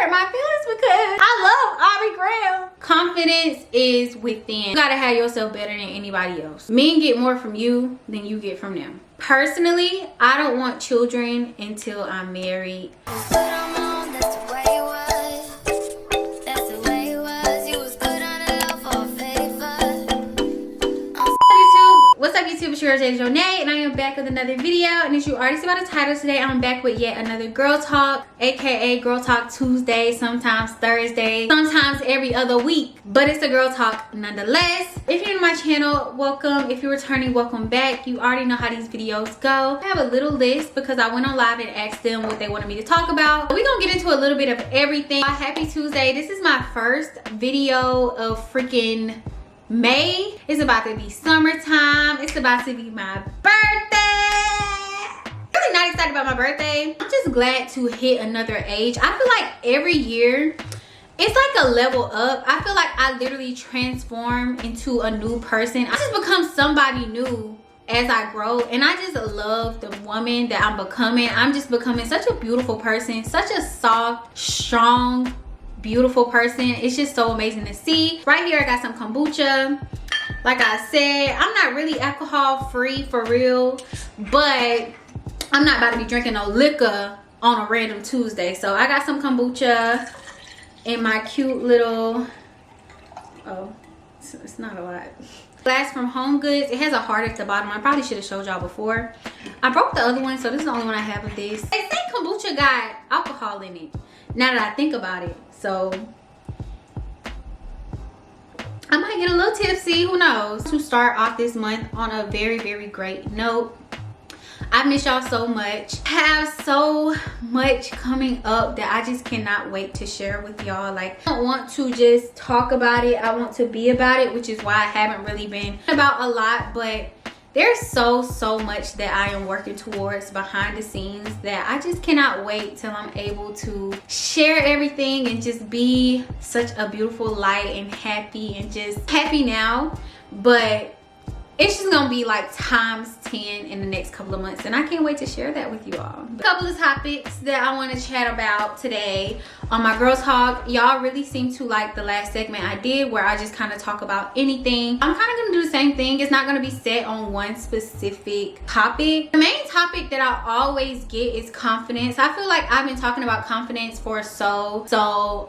hurt my feelings because I love Aubrey Graham. Confidence is within. You gotta have yourself better than anybody else. Men get more from you than you get from them. Personally, I don't want children until I'm married. What's up YouTube, it's your girl Jonay, and I am back with another video. And as you already see by the title, today I'm back with yet another girl talk, aka Girl Talk Tuesday, sometimes Thursday, sometimes every other week, but it's a girl talk nonetheless. If you're in my channel, welcome. If you're returning, welcome back. You already know how these videos go. I have a little list because I went on live and asked them what they wanted me to talk about. We're gonna get into a little bit of everything. Happy Tuesday. This is my first video of freaking May. It's about to be summertime. It's about to be my birthday. I'm really not excited about my birthday. I'm just glad to hit another age. I feel like every year it's like a level up. I feel like I literally transform into a new person. I just become somebody new as I grow, and I just love the woman that I'm becoming. I'm just becoming such a beautiful person, such a soft, strong, beautiful person. It's just so amazing to see. Right here I got some kombucha. Like I said, I'm not really alcohol free for real, but I'm not about to be drinking no liquor on a random Tuesday. So I got some kombucha in my cute little, oh, it's not a lot, glass from Home Goods. It has a heart at the bottom. I probably should have showed y'all before. I broke the other one, so this is the only one I have of this. They say kombucha got alcohol in it, now that I think about it. So I might get a little tipsy, who knows. To start off this month on a very, very great note. I miss y'all so much. I have so much coming up that I just cannot wait to share with y'all. Like, I don't want to just talk about it. I want to be about it, which is why I haven't really been about a lot, but there's so much that I am working towards behind the scenes that I just cannot wait till I'm able to share everything and just be such a beautiful light and happy, and just happy now, but it's just gonna be like times 10 in the next couple of months, and I can't wait to share that with you all. A couple of topics that I want to chat about today on my girl talk. Y'all really seem to like the last segment I did where I just kind of talk about anything. I'm kind of gonna do the same thing. It's not gonna be set on one specific topic. The main topic that I always get is confidence. I feel like I've been talking about confidence for so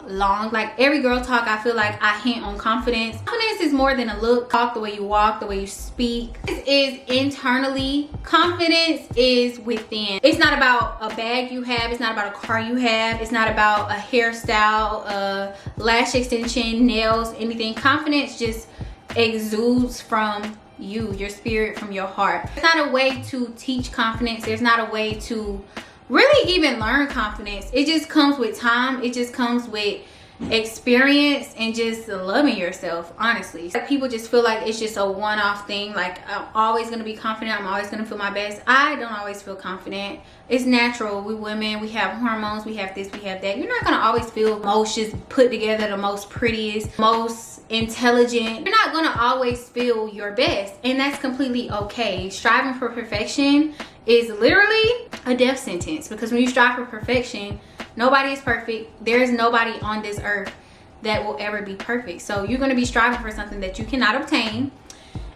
long. Like every girl talk, I feel like I hint on confidence. Confidence is more than a look. Talk, the way you walk, the way you speak. This is internally. Confidence is within. It's not about a bag you have. It's not about a car you have. It's not about a hairstyle, a lash extension, nails, anything. Confidence just exudes from you, your spirit, from your heart. There's not a way to teach confidence. There's not a way to really even learn confidence. It just comes with time. It just comes with experience and just loving yourself, honestly. Like, people just feel like it's just a one-off thing. Like, I'm always gonna be confident, I'm always gonna feel my best. I don't always feel confident. It's natural. We women, we have hormones, we have this, we have that. You're not gonna always feel most just put together, the most prettiest, most intelligent. You're not gonna always feel your best, and that's completely okay. Striving for perfection is literally a death sentence, because when you strive for perfection, nobody is perfect. There is nobody on this earth that will ever be perfect. So you're going to be striving for something that you cannot obtain,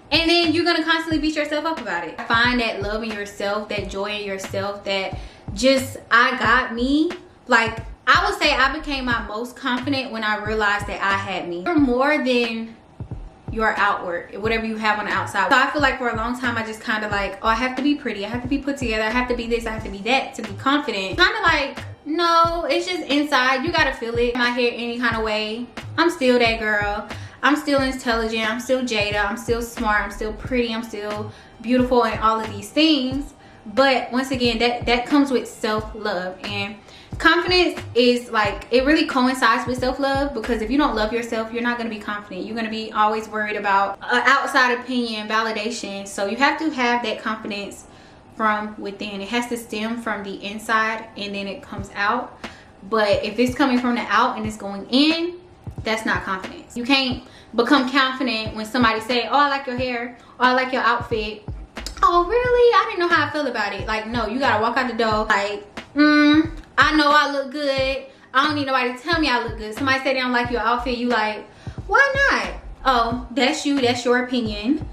and then you're going to constantly beat yourself up about it. I find that love in yourself, that joy in yourself, that just I got me. Like, I would say I became my most confident when I realized that I had me. You're more than your outward, whatever you have on the outside. So I feel like for a long time I just kind of like, oh, I have to be pretty, I have to be put together, I have to be this, I have to be that to be confident. Kind of like, no, it's just inside. You gotta feel it. I'm not here any kind of way. I'm still that girl. I'm still intelligent. I'm still Jada. I'm still smart. I'm still pretty. I'm still beautiful, and all of these things. But once again, that comes with self-love, and confidence is like, it really coincides with self-love, because if you don't love yourself, you're not going to be confident. You're going to be always worried about outside opinion, validation. So you have to have that confidence from within. It has to stem from the inside, and then it comes out. But if it's coming from the out and it's going in, that's not confidence. You can't become confident when somebody say, oh, I like your hair, or I like your outfit. Oh, really? I didn't know how I feel about it. Like, no, you gotta walk out the door like, I know I look good, I don't need nobody to tell me I look good. Somebody say they don't like your outfit, you like, why not? Oh, that's you, that's your opinion.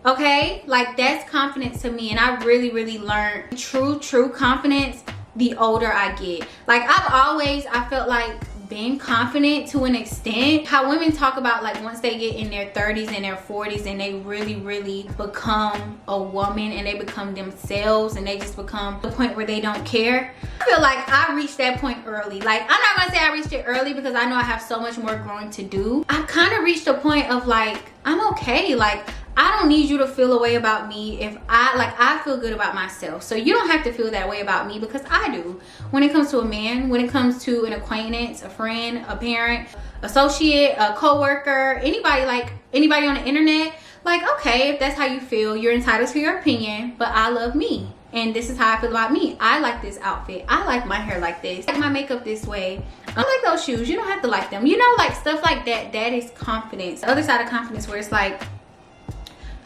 Okay, like that's confidence to me. And I really learned true confidence the older I get. Like I felt like being confident to an extent. How women talk about like once they get in their 30s and their 40s and they really become a woman and they become themselves and they just become the point where they don't care. I feel like I reached that point early. Like I'm not gonna say I reached it early because I know I have so much more growing to do. I kind of reached a point of like, I'm okay. Like I don't need you to feel a way about me if I feel good about myself. So you don't have to feel that way about me because I do. When it comes to a man, when it comes to an acquaintance, a friend, a parent, associate, a co-worker, anybody on the internet, like, okay, if that's how you feel, you're entitled to your opinion, but I love me. And this is how I feel about me. I like this outfit. I like my hair like this. I like my makeup this way. I like those shoes. You don't have to like them. You know, like stuff like that. That is confidence. The other side of confidence where it's like,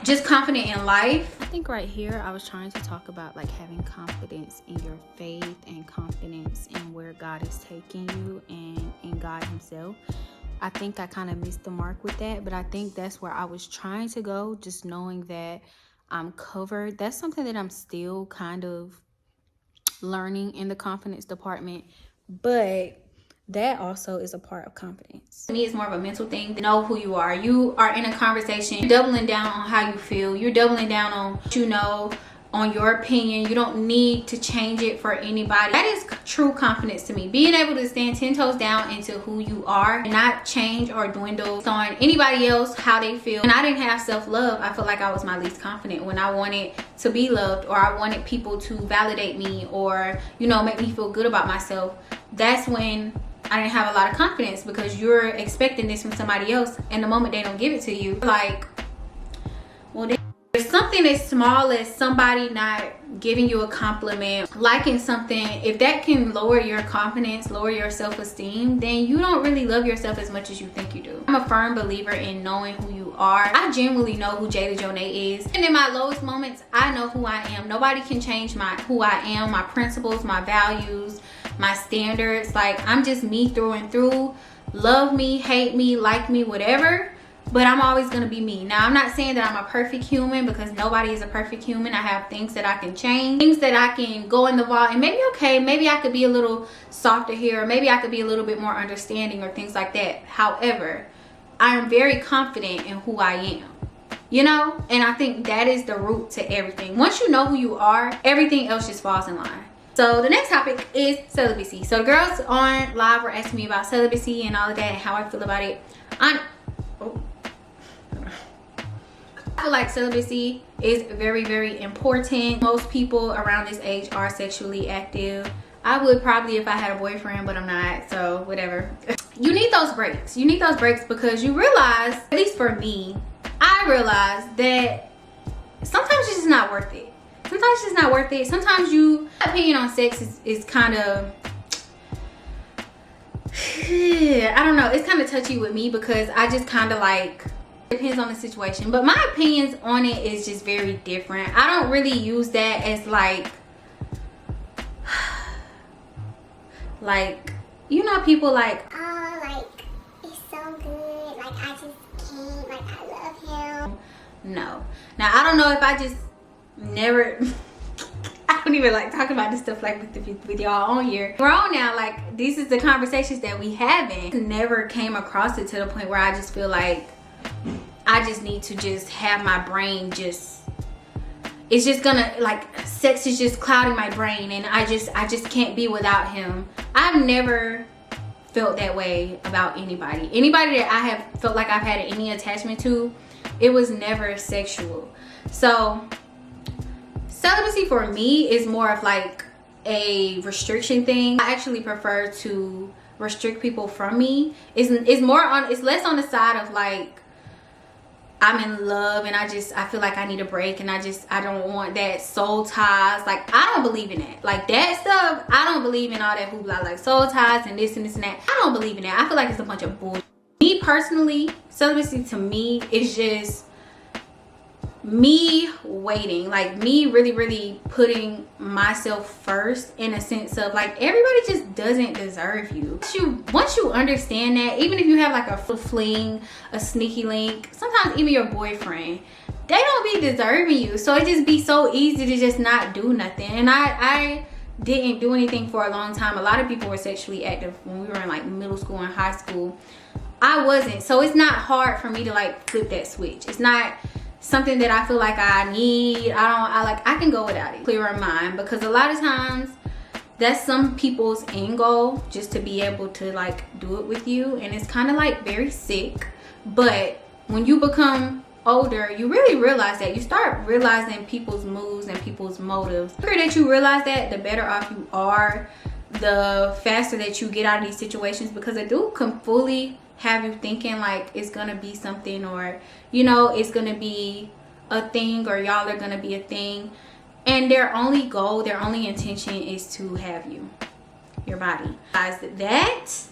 just confident in life. I think right here I was trying to talk about like having confidence in your faith and confidence in where God is taking you and in God himself. I think I kind of missed the mark with that, but I think that's where I was trying to go, just knowing that I'm covered. That's something that I'm still kind of learning in the confidence department, but that also is a part of confidence. To me, it's more of a mental thing. Know who you are. You are in a conversation. You're doubling down on how you feel. You're doubling down on what you know, on your opinion. You don't need to change it for anybody. That is true confidence to me. Being able to stand 10 toes down into who you are and not change or dwindle on anybody else, how they feel. And I didn't have self-love. I feel like I was my least confident when I wanted to be loved or I wanted people to validate me or, you know, make me feel good about myself. That's when I didn't have a lot of confidence because you're expecting this from somebody else and the moment they don't give it to you, like, well, there's something as small as somebody not giving you a compliment, liking something. If that can lower your confidence, lower your self-esteem, then you don't really love yourself as much as you think you do. I'm a firm believer in knowing who you are. I genuinely know who Jada Jonay is. And in my lowest moments, I know who I am. Nobody can change who I am, my principles, my values, my standards. Like, I'm just me through and through. Love me, hate me, like me, whatever, but I'm always gonna be me. Now, I'm not saying that I'm a perfect human because nobody is a perfect human. I have things that I can change, things that I can go in the vault and maybe, okay, maybe I could be a little softer here, or maybe I could be a little bit more understanding or things like that. However, I am very confident in who I am, you know, and I think that is the root to everything. Once you know who you are, everything else just falls in line. So the next topic is celibacy. So the girls on live were asking me about celibacy and all of that and how I feel about it. I feel like celibacy is very important. Most people around this age are sexually active. I would probably if I had a boyfriend, but I'm not, so whatever. You need those breaks. You need those breaks because you realize, at least for me, I realized that sometimes it's just not worth it. Sometimes it's just not worth it. Sometimes my opinion on sex is kind of, I don't know, it's kind of touchy with me because I just kind of like, depends on the situation, but my opinions on it is just very different. I don't really use that as like you know, people like, oh, like, it's so good, like, I just can't, like, I love him. No. Now, I don't know if I just never I don't even like talking about this stuff like with y'all on here. We're on now, like, these is the conversations that we having. Never came across it to the point where I just feel like I just need to just have my brain just, it's just gonna, like, sex is just clouding my brain and I just can't be without him. I've never felt that way about anybody that I have felt like I've had any attachment to. It was never sexual. So celibacy for me is more of like a restriction thing. I actually prefer to restrict people from me. It's less on the side of like, I'm in love and I feel like I need a break and I don't want that soul ties. Like, I don't believe in that. Like, that stuff, I don't believe in all that hoopla, like soul ties and this and this and that. I don't believe in that. I feel like it's a bunch of bullshit. Me personally, celibacy to me is just, me waiting, like me really putting myself first, in a sense of like everybody just doesn't deserve you. Once you understand that, even if you have like a fling, a sneaky link, sometimes even your boyfriend, they don't be deserving you. So it just be so easy to just not do nothing. And I didn't do anything for a long time. A lot of people were sexually active when we were in like middle school and high school. I wasn't. So it's not hard for me to like flip that switch. It's not something that I feel like I need. I can go without it. Clear in mind, because a lot of times that's some people's end goal, just to be able to like do it with you, and it's kind of like very sick. But when you become older, you really realize that. You start realizing people's moves and people's motives. The quicker that you realize that, the better off you are, the faster that you get out of these situations, because a dude can fully have you thinking like it's gonna be something, or you know, it's gonna be a thing, or y'all are gonna be a thing, and their only goal, their only intention is to have you, your body. Guys, that's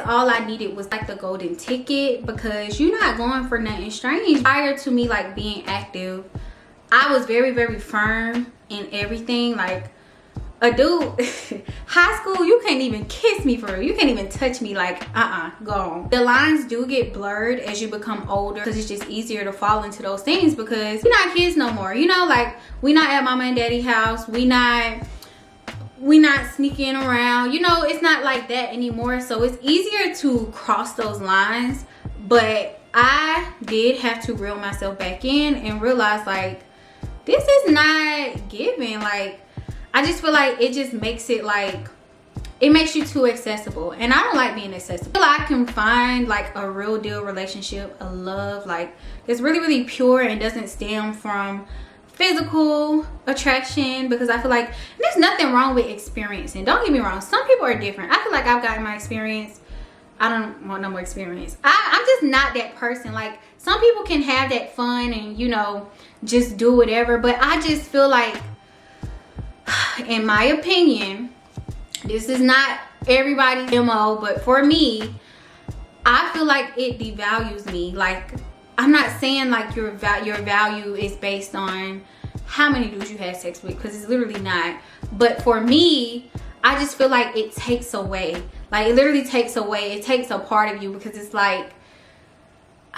all I needed, was like the golden ticket, because you're not going for nothing strange. Prior to me like being active, I was very firm in everything. Like a dude, high school, you can't even kiss me for real. You can't even touch me, like go on. The lines do get blurred as you become older, because it's just easier to fall into those things, because we're not kids no more, you know. Like we not at mama and daddy house, we not sneaking around, you know. It's not like that anymore, so it's easier to cross those lines. But I did have to reel myself back in and realize like this is not giving. Like I just feel like it just makes it like, it makes you too accessible, and I don't like being accessible. I can find like a real deal relationship, a love like that's really pure and doesn't stem from physical attraction, because I feel like there's nothing wrong with experiencing. Don't get me wrong, some people are different. I feel like I've gotten my experience. I don't want no more experience. I'm just not that person. Like some people can have that fun and, you know, just do whatever, but I just feel like, in my opinion, this is not everybody's MO, but for me, I feel like it devalues me. Like I'm not saying like your value is based on how many dudes you had sex with, because it's literally not. But for me, I just feel like it takes away. Like it literally takes away. It takes a part of you, because it's like,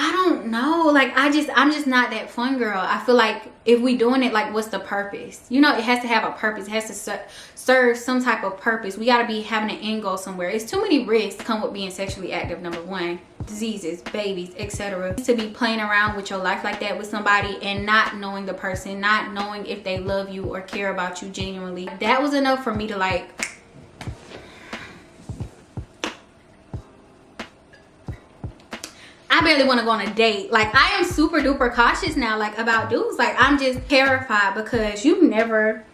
I don't know. Like I'm just not that fun girl. I feel like if we doing it, like what's the purpose? You know, it has to have a purpose. It has to serve some type of purpose. We got to be having an end goal somewhere. It's too many risks come with being sexually active. Number one, diseases, babies, etc. To be playing around with your life like that with somebody and not knowing the person, not knowing if they love you or care about you genuinely. That was enough for me to like, I barely want to go on a date. Like I am super duper cautious now, like about dudes. Like I'm just terrified, because you never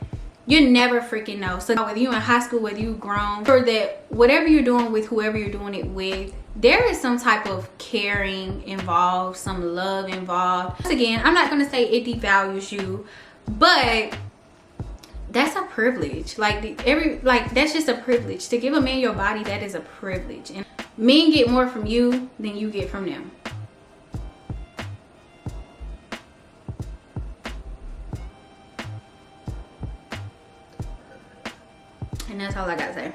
freaking know. So whether you in high school, whether you grown, or that whatever you're doing with whoever you're doing it with, there is some type of caring involved, some love involved. Once again, I'm not gonna say it devalues you, but that's a privilege. Like that's just a privilege. To give a man your body, that is a privilege. And men get more from you than you get from them. And that's all I gotta say.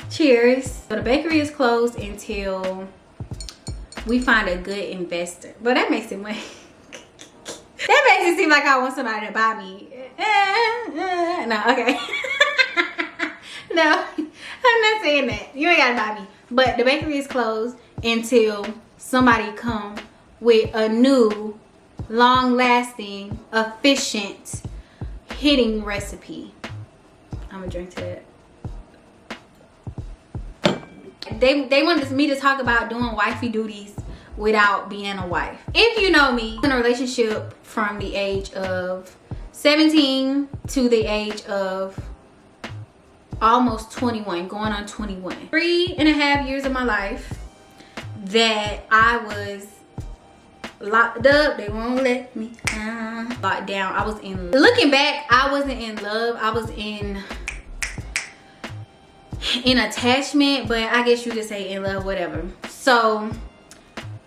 Cheers. So the bakery is closed until we find a good investor. But that makes it that makes it seem like I want somebody to buy me. No, okay. No, I'm not saying that. You ain't gotta buy me. But the bakery is closed until somebody come with a new, long-lasting, efficient, hitting recipe. I'm gonna drink to that. They wanted me to talk about doing wifey duties without being a wife. If you know me, in a relationship from the age of 17 to the age of almost 21, going on 21. 3.5 years of my life that I was locked up. They won't let me locked down. I was in, looking back, I wasn't in love. I was in attachment, but I guess you could say in love, whatever. So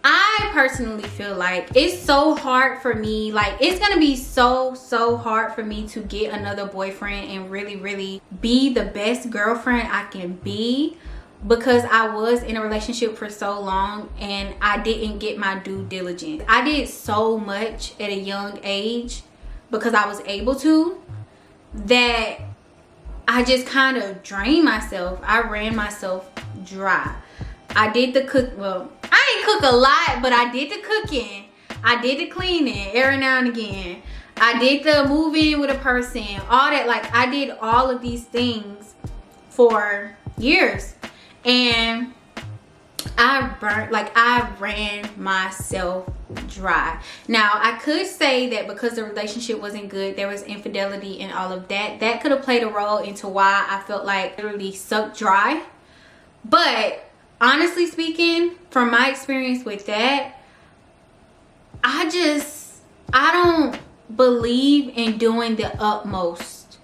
I personally feel like it's so hard for me, like it's gonna be so hard for me to get another boyfriend and really be the best girlfriend I can be, because I was in a relationship for so long and I didn't get my due diligence. I did so much at a young age because I was able to, that I just kind of drained myself. I ran myself dry. I did the cook, well, I ain't cook a lot, but I did the cooking. I did the cleaning every now and again. I did the moving with a person, all that. Like, I did all of these things for years. And I ran myself dry. Now, I could say that because the relationship wasn't good, there was infidelity and all of that. That could have played a role into why I felt like literally sucked dry. But honestly speaking, from my experience with that, I don't believe in doing the utmost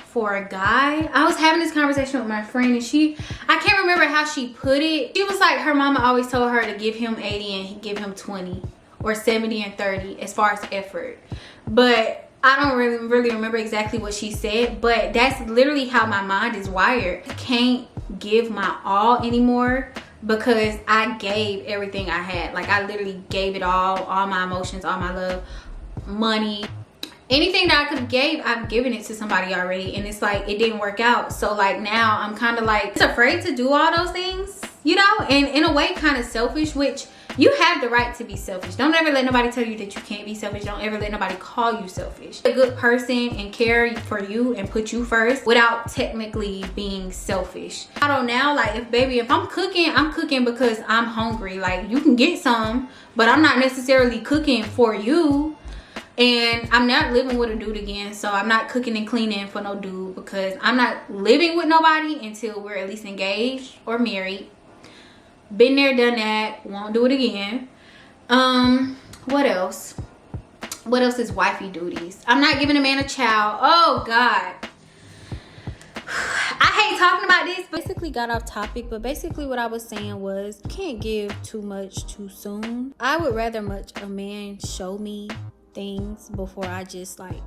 for a guy. I was having this conversation with my friend, and I can't remember how she put it. She was like, her mama always told her to give him 80 and he'd give him 20, or 70 and 30 as far as effort. But I don't really remember exactly what she said, but that's literally how my mind is wired. I can't give my all anymore because I gave everything I had. Like, I literally gave it all my emotions, all my love, money, anything that I could have gave, I've given it to somebody already, and it's like it didn't work out. So like now I'm kind of like afraid to do all those things, you know, and in a way kind of selfish, which you have the right to be selfish. Don't ever let nobody tell you that you can't be selfish. Don't ever let nobody call you selfish. Be a good person and care for you and put you first without technically being selfish. I don't now, like, if I'm cooking because I'm hungry. Like, you can get some, but I'm not necessarily cooking for you. And I'm not living with a dude again, so I'm not cooking and cleaning for no dude, because I'm not living with nobody until we're at least engaged or married. Been there, done that, won't do it again. What else is wifey duties? I'm not giving a man a child. Oh God, I hate talking about this. Basically got off topic, but basically what I was saying was, you can't give too much too soon. I would rather much a man show me things before I just like,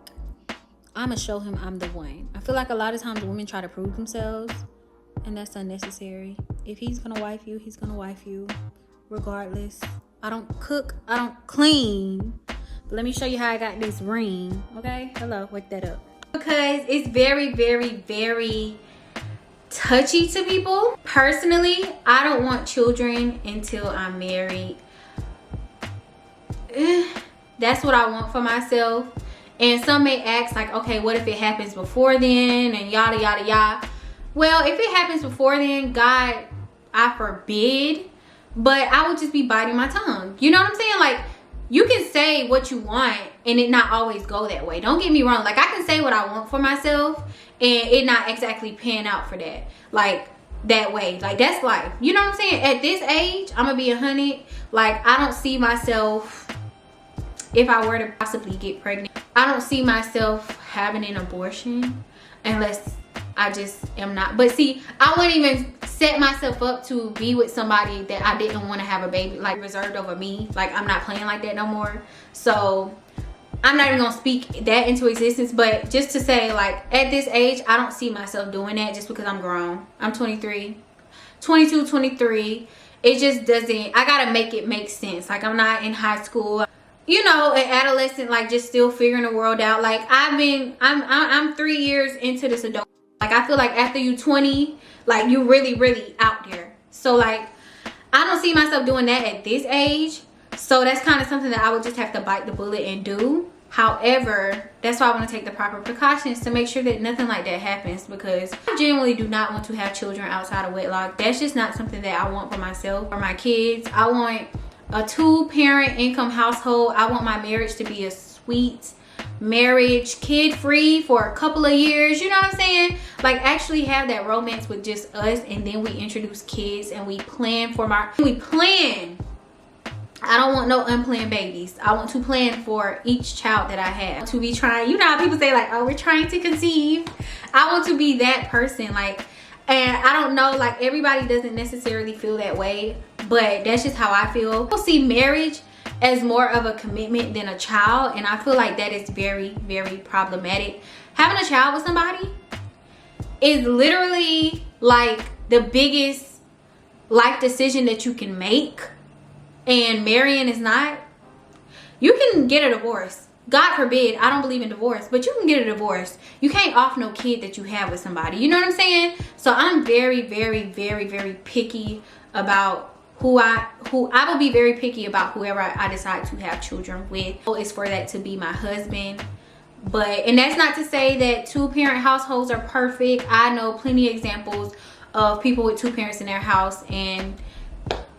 I'ma show him I'm the one. I feel like a lot of times women try to prove themselves, and that's unnecessary. If he's gonna wife you, he's gonna wife you regardless. I don't cook, I don't clean, but let me show you how I got this ring. Okay, hello, wake that up. Because it's very touchy to people. Personally, I don't want children until I'm married. That's what I want for myself. And some may ask, like, okay, what if it happens before then, and yada yada yada. Well, if it happens before then, God, I forbid, but I would just be biting my tongue. You know what I'm saying? Like, you can say what you want and it not always go that way. Don't get me wrong. Like, I can say what I want for myself and it not exactly pan out for that, like, that way. Like, that's life. You know what I'm saying? At this age, I'm gonna be 100. Like, I don't see myself, if I were to possibly get pregnant, I don't see myself having an abortion unless I just am not. But see, I wouldn't even set myself up to be with somebody that I didn't want to have a baby, like, reserved over me. Like, I'm not playing like that no more. So I'm not even gonna speak that into existence. But just to say, like, at this age, I don't see myself doing that just because I'm grown. I'm 23, 22, 23. It just doesn't, I gotta make it make sense. Like, I'm not in high school, you know, an adolescent, like, just still figuring the world out. Like, I'm 3 years into this adult. Like, I feel like after you 20, like, you really out there. So, like, I don't see myself doing that at this age. So that's kind of something that I would just have to bite the bullet and do. However, that's why I want to take the proper precautions to make sure that nothing like that happens, because I genuinely do not want to have children outside of wedlock. That's just not something that I want for myself or my kids. I want a 2-parent income household. I want my marriage to be a sweet marriage, kid-free for a couple of years, you know what I'm saying? Like, actually have that romance with just us, and then we introduce kids and we plan. I don't want no unplanned babies. I want to plan for each child that I have. To be trying, you know how people say, like, oh, we're trying to conceive. I want to be that person. Like, and I don't know, like, everybody doesn't necessarily feel that way, but that's just how I feel. People see marriage as more of a commitment than a child, and I feel like that is very, very problematic. Having a child with somebody is literally like the biggest life decision that you can make, and marrying is not. You can get a divorce. God forbid, I don't believe in divorce, but you can get a divorce. You can't off no kid that you have with somebody. You know what I'm saying? So I'm very, very, very, very picky about who I will be very picky about whoever I decide to have children with. Is for that to be my husband. And that's not to say that 2-parent households are perfect. I know plenty of examples of people with 2 parents in their house and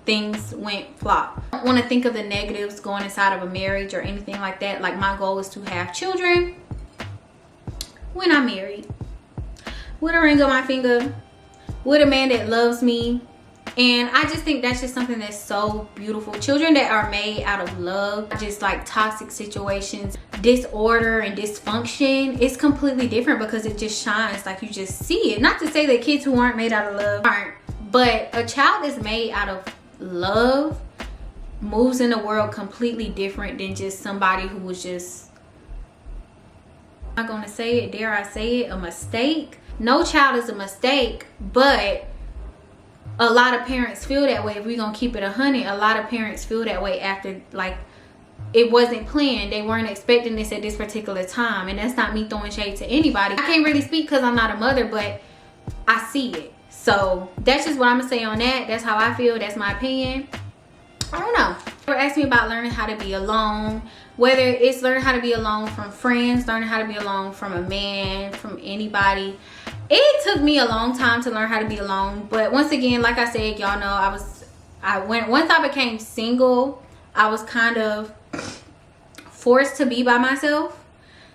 things went flop. I don't want to think of the negatives going inside of a marriage or anything like that. Like, my goal is to have children when I'm married, with a ring on my finger, with a man that loves me. And I just think that's just something that's so beautiful. Children that are made out of love, just like toxic situations, disorder and dysfunction, it's completely different because it just shines. Like, you just see it. Not to say that kids who aren't made out of love aren't, but a child that's made out of love moves in the world completely different than just somebody who was just, I'm not gonna say it, dare I say it, a mistake. No child is a mistake, but a lot of parents feel that way. If we're gonna keep it 100, a lot of parents feel that way after, like, it wasn't planned. They weren't expecting this at this particular time. And that's not me throwing shade to anybody. I can't really speak because I'm not a mother, but I see it. So that's just what I'm gonna say on that. That's how I feel. That's my opinion. I don't know. They were asking me about learning how to be alone, whether it's learning how to be alone from friends, learning how to be alone from a man, from anybody. It took me a long time to learn how to be alone, but once again, like I said, y'all know once I became single, I was kind of forced to be by myself.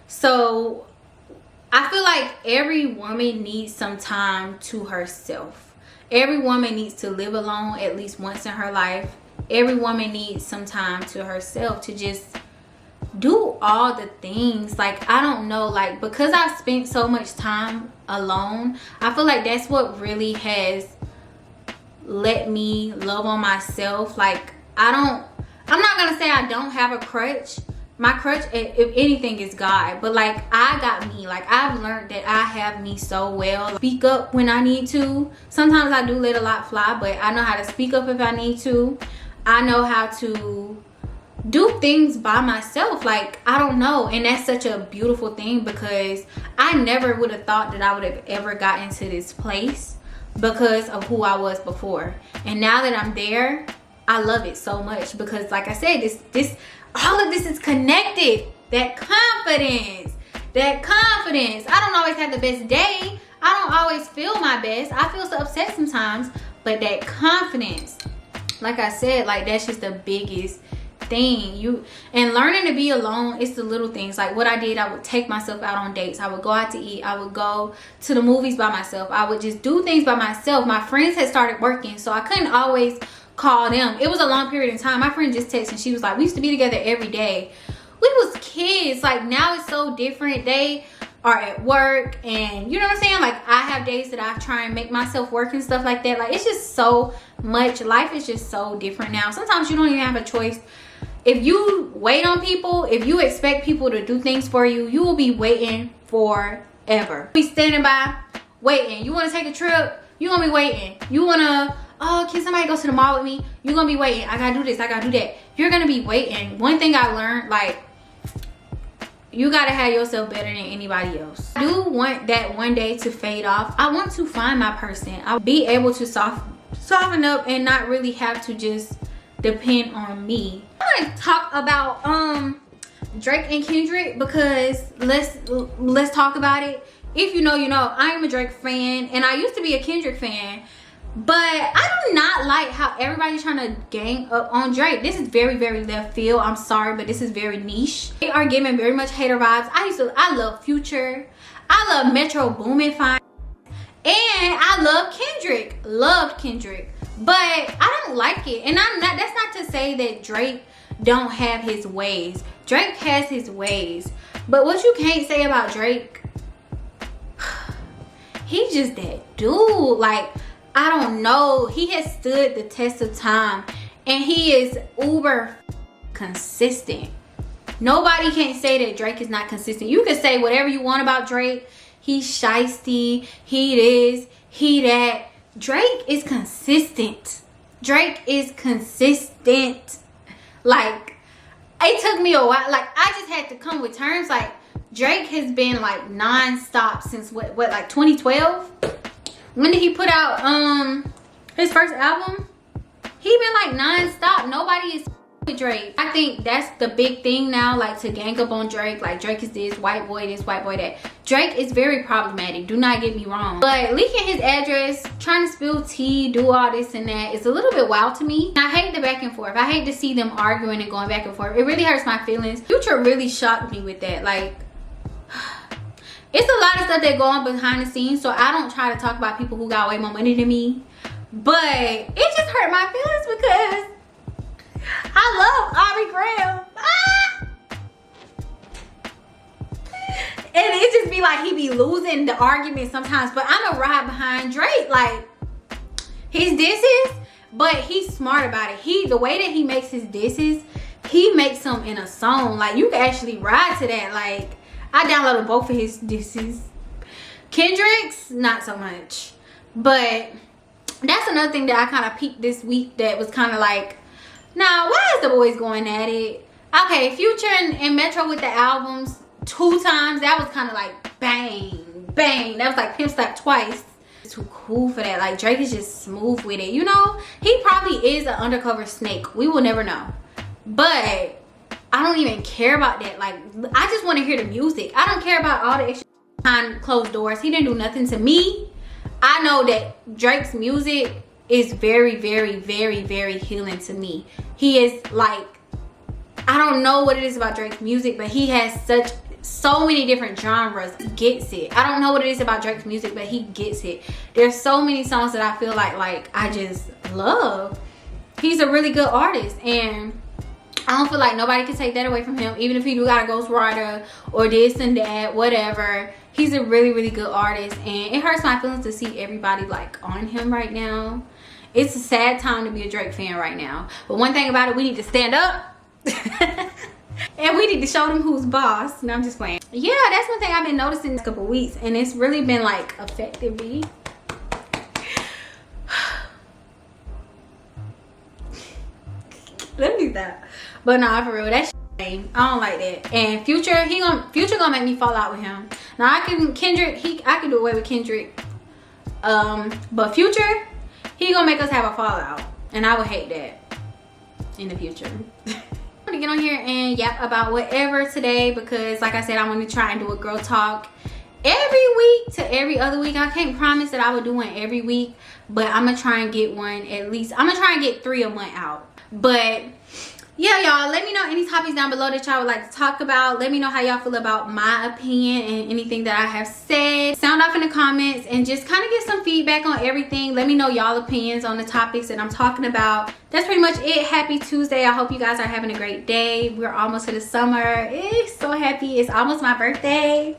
So I feel like every woman needs some time to herself. Every woman needs to live alone at least once in her life. Every woman needs some time to herself to just do all the things. Like, I don't know, like, because I've spent so much time alone, I feel like that's what really has let me love on myself. Like, I'm not gonna say I don't have a crutch. My crutch, if anything, is God. But like, I got me. Like, I've learned that I have me so well. Speak up when I need to. Sometimes I do let a lot fly, but I know how to speak up if I need to. I know how to do things by myself. Like, I don't know, and that's such a beautiful thing, because I never would have thought that I would have ever gotten to this place because of who I was before. And now that I'm there, I love it so much, because like I said, this all of this is connected. That confidence. I don't always have the best day. I don't always feel my best. I feel so upset sometimes, but that confidence, like I said, like, that's just the biggest thing. And learning to be alone, it's the little things. Like what I did, I would take myself out on dates, I would go out to eat, I would go to the movies by myself, I would just do things by myself. My friends had started working, so I couldn't always call them. It was a long period of time. My friend just texted and she was like, we used to be together every day. We was kids. Like, now it's so different. They are at work, and you know what I'm saying, like, I have days that I try and make myself work and stuff like that. Like, it's just so much. Life is just so different now. Sometimes you don't even have a choice. If you wait on people, if you expect people to do things for you, you will be waiting forever. Be standing by waiting. You want to take a trip, you're gonna be waiting. You want to, oh, can somebody go to the mall with me? You're gonna be waiting. I gotta do this, I gotta do that. You're gonna be waiting. One thing I learned, like, you gotta have yourself better than anybody else. I do want that one day to fade off. I want to find my person. I'll be able to soften up and not really have to just depend on me. I want to talk about Drake and Kendrick, because let's talk about it. If you know, you know. I am a Drake fan, and I used to be a Kendrick fan, but I do not like how everybody's trying to gang up on Drake. This is very, very left field. I'm sorry, but this is very niche. They are giving very much hater vibes. I love Future. I love Metro Boomin fine. And I love Kendrick. Loved Kendrick. But I don't like it. And that's not to say that Drake don't have his ways. Drake has his ways. But what you can't say about Drake, he's just that dude. Like, I don't know. He has stood the test of time, and he is uber consistent. Nobody can say that Drake is not consistent. You can say whatever you want about Drake. He's shiesty, he this, he that. Drake is consistent. Drake is consistent. Like, it took me a while. Like, I just had to come with terms. Like, Drake has been like non-stop since what like 2012. When did he put out his first album? He been like non-stop. Nobody is with Drake. I think that's the big thing now, like, to gang up on Drake. Like, Drake is this, white boy this, white boy that. Drake is very problematic, do not get me wrong, but leaking his address, trying to spill tea, do all this and that, is a little bit wild to me. I hate the back and forth. I hate to see them arguing and going back and forth. It really hurts my feelings. Future really shocked me with that. Like, it's a lot of stuff that go on behind the scenes, so I don't try to talk about people who got way more money than me, but it just hurt my feelings because I love Aubrey Graham. And it just be like he be losing the argument sometimes, but I'm a ride behind Drake. Like, his disses, but he's smart about it. The way that he makes his disses, he makes them in a song. Like, you can actually ride to that. Like, I downloaded both of his disses. Kendrick's, not so much. But that's another thing that I kind of peeped this week that was kind of like, now, why is the boys going at it? Okay, Future and Metro with the albums 2 times. That was kind of like bang, bang. That was like pimp slap twice. It's too cool for that. Like, Drake is just smooth with it, you know? He probably is an undercover snake. We will never know. But I don't even care about that. Like, I just want to hear the music. I don't care about all the extra behind closed doors. He didn't do nothing to me. I know that Drake's music is very, very, very, very healing to me. He is like, I don't know what it is about Drake's music, but he has so many different genres. He gets it. I don't know what it is about Drake's music, but he gets it. There's so many songs that I feel like I just love. He's a really good artist, and I don't feel like nobody can take that away from him, even if he do got a ghostwriter or this and that, whatever. He's a really, really good artist, and it hurts my feelings to see everybody like on him right now. It's a sad time to be a Drake fan right now. But one thing about it, we need to stand up. And we need to show them who's boss. No, I'm just playing. Yeah, that's one thing I've been noticing this couple weeks, and it's really been like affecting me. Let me stop. But nah, for real, that's lame. I don't like that. And Future gonna make me fall out with him. Now I can do away with Kendrick. But Future, he gonna make us have a fallout, and I would hate that in the future. I'm gonna get on here and yap about whatever today, because like I said, I want to try and do a girl talk every week to every other week. I can't promise that I will do one every week, but I'm gonna try and get one at least. I'm gonna try and get 3 a month out. But yeah, y'all, let me know any topics down below that y'all would like to talk about. Let me know how y'all feel about my opinion and anything that I have said. Sound off in the comments and just kind of get some feedback on everything. Let me know y'all opinions on the topics that I'm talking about. That's pretty much it. Happy Tuesday. I hope you guys are having a great day. We're almost to the summer. So happy. It's almost my birthday.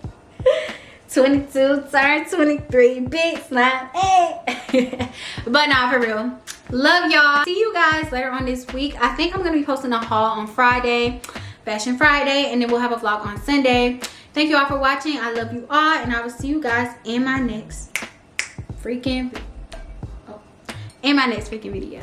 22 turned 23. Big slime. Hey. But nah, for real. Love y'all. See you guys later on this week. I think I'm gonna be posting a haul on Friday, Fashion Friday, and then we'll have a vlog on Sunday. Thank you all for watching. I love you all, and I will see you guys in my next freaking video.